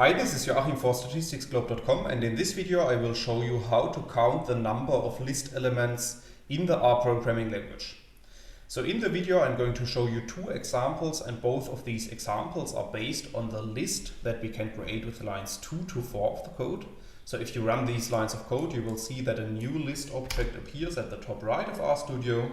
Hi, this is Joachim for statisticsglobe.com, and in this video I will show you how to count the number of list elements in the R programming language. So in the video I'm going to show you two examples, and both of these examples are based on the list that we can create with lines 2 to 4 of the code. So if you run these lines of code, you will see that a new list object appears at the top right of RStudio,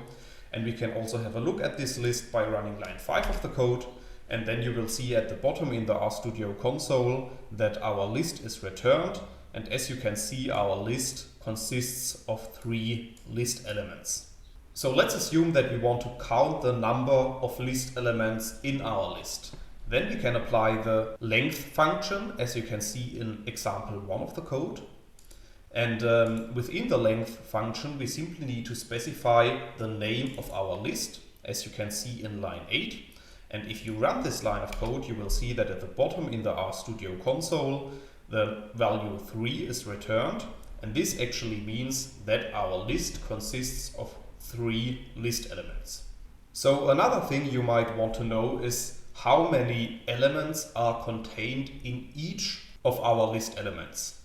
and we can also have a look at this list by running line 5 of the code. And then you will see at the bottom in the RStudio console that our list is returned. And as you can see, our list consists of 3 list elements. So let's assume that we want to count the number of list elements in our list. Then we can apply the length function, as you can see in example 1 of the code. And within the length function, we simply need to specify the name of our list, as you can see in line 8. And if you run this line of code, you will see that at the bottom in the RStudio console, the value 3 is returned. And this actually means that our list consists of 3 list elements. So another thing you might want to know is how many elements are contained in each of our list elements.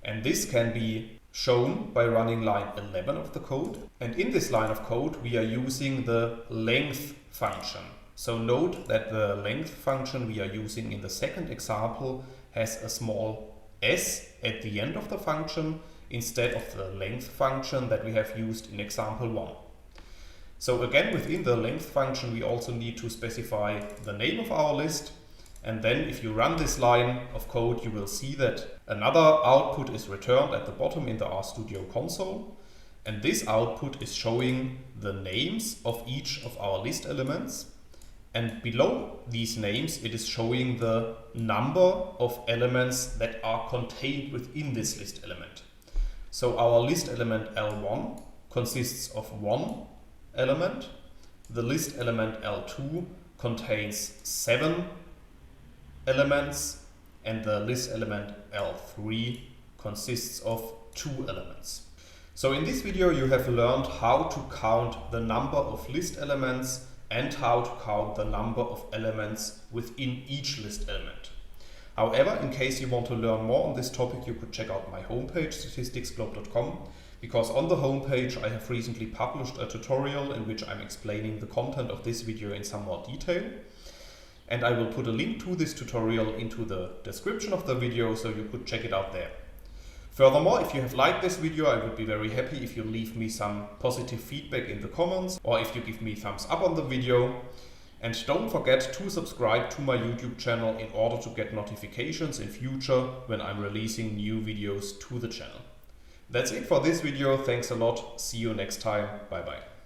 And this can be shown by running line 11 of the code. And in this line of code, we are using the length function. So note that the length function we are using in the second example has a small s at the end of the function instead of the length function that we have used in example 1. So again, within the length function, we also need to specify the name of our list. And then if you run this line of code, you will see that another output is returned at the bottom in the RStudio console. And this output is showing the names of each of our list elements. And below these names, it is showing the number of elements that are contained within this list element. So our list element L1 consists of 1 element. The list element L2 contains 7 elements. And the list element L3 consists of 2 elements. So in this video, you have learned how to count the number of list elements and how to count the number of elements within each list element. However, in case you want to learn more on this topic, you could check out my homepage, statisticsglobe.com, because on the homepage I have recently published a tutorial in which I'm explaining the content of this video in some more detail. And I will put a link to this tutorial into the description of the video, so you could check it out there. Furthermore, if you have liked this video, I would be very happy if you leave me some positive feedback in the comments, or if you give me thumbs up on the video. And don't forget to subscribe to my YouTube channel in order to get notifications in future when I'm releasing new videos to the channel. That's it for this video. Thanks a lot. See you next time. Bye bye.